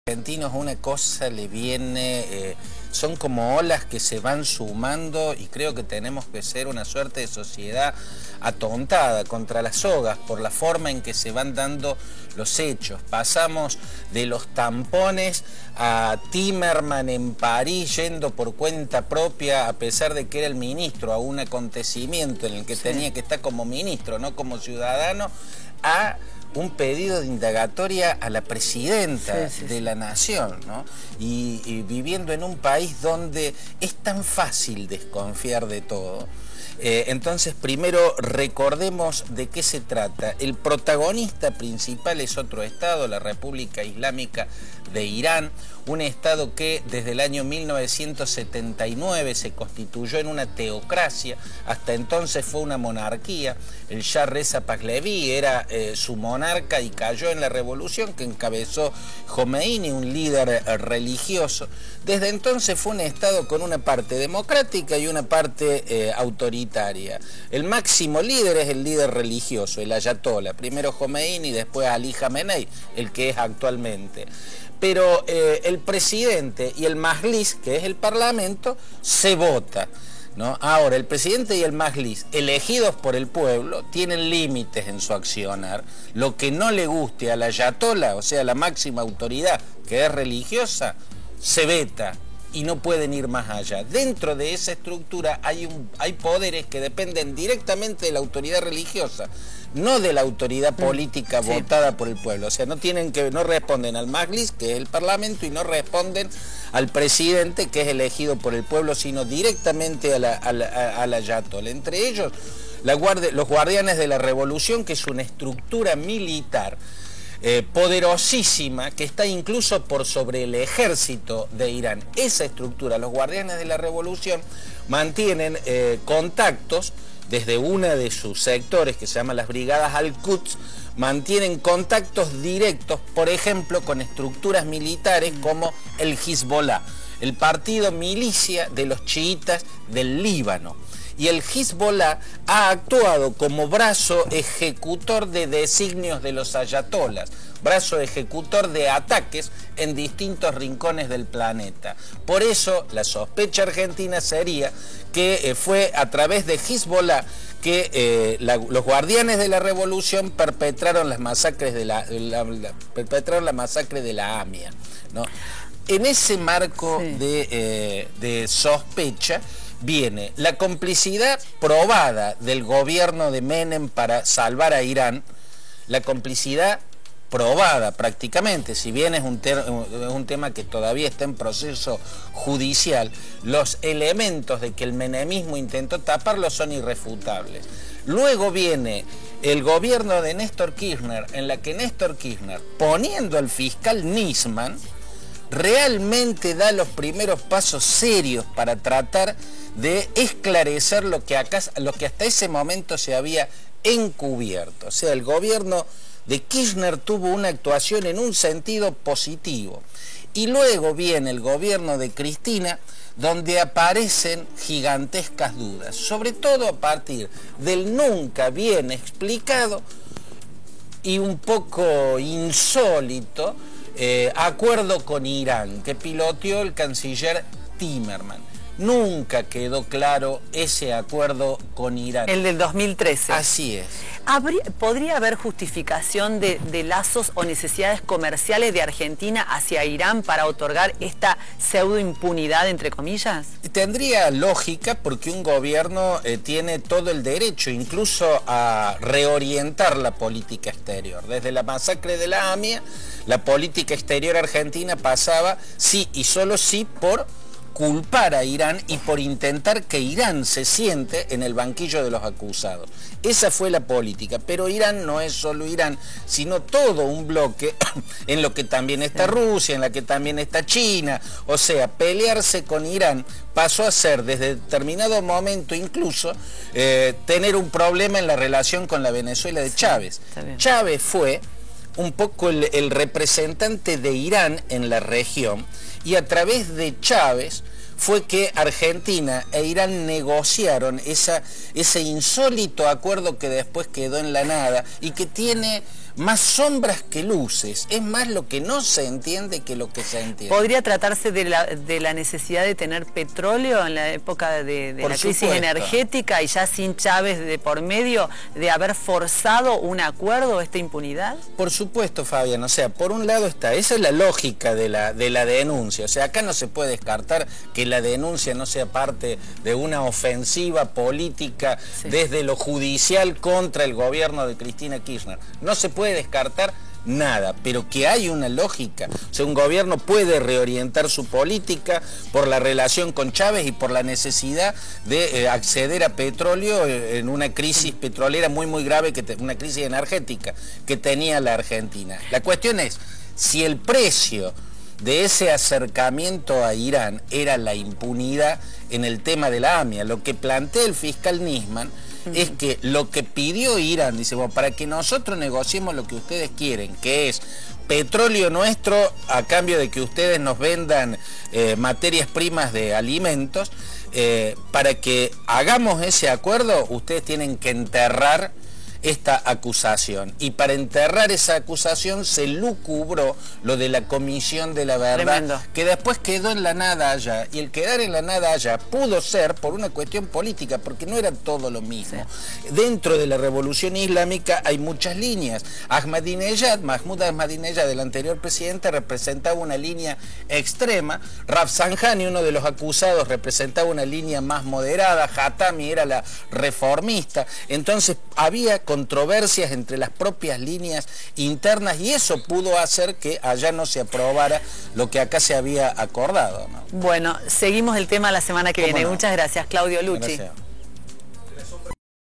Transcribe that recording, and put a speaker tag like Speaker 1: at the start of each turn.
Speaker 1: Argentinos una cosa le viene, son como olas que se van sumando y creo que tenemos que ser una suerte de sociedad atontada contra las sogas por la forma en que se van dando los hechos. Pasamos de los tampones a Timerman en París yendo por cuenta propia a pesar de que era el ministro a un acontecimiento en el que tenía que estar como ministro, no como ciudadano, a un pedido de indagatoria a la presidenta de la nación, ¿no? Y viviendo en un país donde es tan fácil desconfiar de todo. Entonces, primero recordemos de qué se trata. El protagonista principal es otro estado, la República Islámica de Irán, un estado que desde el año 1979 se constituyó en una teocracia, hasta entonces fue una monarquía. El Shah Reza Pahlavi era su monarca y cayó en la revolución que encabezó Khomeini, un líder religioso. Desde entonces fue un estado con una parte democrática y una parte autoritaria. El máximo líder es el líder religioso, el ayatollah, primero Khomeini y después Ali Khamenei, el que es actualmente. Pero el presidente y el Majlis, que es el parlamento, se vota, ¿no? Ahora, el presidente y el Majlis, elegidos por el pueblo, tienen límites en su accionar. Lo que no le guste al ayatollah, o sea, la máxima autoridad, que es religiosa, se veta y no pueden ir más allá. Dentro de esa estructura hay poderes que dependen directamente de la autoridad religiosa, no de la autoridad política votada por el pueblo. O sea, no responden al Majlis, que es el parlamento, y no responden al presidente, que es elegido por el pueblo, sino directamente a la ayatollah. Entre ellos, los guardianes de la revolución, que es una estructura militar poderosísima, que está incluso por sobre el ejército de Irán. Esa estructura, los guardianes de la revolución, mantienen contactos desde una de sus sectores, que se llama las brigadas Al-Quds, mantienen contactos directos, por ejemplo, con estructuras militares como el Hezbollah, el partido milicia de los chiitas del Líbano. Y el Hezbollah ha actuado como brazo ejecutor de designios de los ayatolás, brazo ejecutor de ataques en distintos rincones del planeta. Por eso, la sospecha argentina sería que fue a través de Hezbollah que los guardianes de la revolución perpetraron las masacres de la masacre de la AMIA, ¿no? En ese marco de sospecha viene la complicidad probada del gobierno de Menem para salvar a Irán, la complicidad probada prácticamente, si bien es un tema que todavía está en proceso judicial, los elementos de que el menemismo intentó taparlo son irrefutables. Luego viene el gobierno de Néstor Kirchner, en la que Néstor Kirchner, poniendo al fiscal Nisman, realmente da los primeros pasos serios para tratar de esclarecer lo que hasta ese momento se había encubierto. O sea, el gobierno de Kirchner tuvo una actuación en un sentido positivo. Y luego viene el gobierno de Cristina, donde aparecen gigantescas dudas, sobre todo a partir del nunca bien explicado y un poco insólito acuerdo con Irán, que piloteó el canciller Timerman. Nunca quedó claro ese acuerdo con Irán.
Speaker 2: El del 2013.
Speaker 1: Así es.
Speaker 2: ¿Podría haber justificación de lazos o necesidades comerciales de Argentina hacia Irán para otorgar esta pseudo impunidad, entre comillas?
Speaker 1: Tendría lógica, porque un gobierno tiene todo el derecho, incluso a reorientar la política exterior. Desde la masacre de la AMIA, la política exterior argentina pasaba sí y solo sí por culpar a Irán y por intentar que Irán se siente en el banquillo de los acusados. Esa fue la política, pero Irán no es solo Irán, sino todo un bloque en lo que también está Rusia, en la que también está China. O sea, pelearse con Irán pasó a ser desde determinado momento incluso tener un problema en la relación con la Venezuela de Chávez. Chávez fue un poco el representante de Irán en la región, y a través de Chávez fue que Argentina e Irán negociaron ese insólito acuerdo que después quedó en la nada y que tiene más sombras que luces, es más lo que no se entiende que lo que se entiende.
Speaker 2: ¿Podría tratarse de la necesidad de tener petróleo en la época de la crisis energética y ya sin Chávez de por medio, de haber forzado un acuerdo, esta impunidad?
Speaker 1: Por supuesto, Fabián, o sea, por un lado está, esa es la lógica de la denuncia, o sea, acá no se puede descartar que la denuncia no sea parte de una ofensiva política desde lo judicial contra el gobierno de Cristina Kirchner. No se puede descartar nada, pero que hay una lógica. O sea, un gobierno puede reorientar su política por la relación con Chávez y por la necesidad de acceder a petróleo en una crisis petrolera muy grave, una crisis energética que tenía la Argentina. La cuestión es, si el precio de ese acercamiento a Irán era la impunidad en el tema de la AMIA, lo que plantea el fiscal Nisman es que lo que pidió Irán, dice, bueno, para que nosotros negociemos lo que ustedes quieren, que es petróleo nuestro a cambio de que ustedes nos vendan materias primas de alimentos, para que hagamos ese acuerdo, ustedes tienen que enterrar esta acusación, y para enterrar esa acusación se lucubró lo de la Comisión de la Verdad. Tremendo. Que después quedó en la nada allá, y el quedar en la nada allá pudo ser por una cuestión política, porque no era todo lo mismo. Sí. Dentro de la revolución islámica hay muchas líneas. Mahmoud Ahmadinejad, el anterior presidente, representaba una línea extrema, Rafsanjani, uno de los acusados, representaba una línea más moderada, Hatami era la reformista, entonces había controversias entre las propias líneas internas, y eso pudo hacer que allá no se aprobara lo que acá se había acordado, ¿no?
Speaker 2: Bueno, seguimos el tema la semana que viene. No. Muchas gracias, Claudio Lucci.
Speaker 1: Gracias.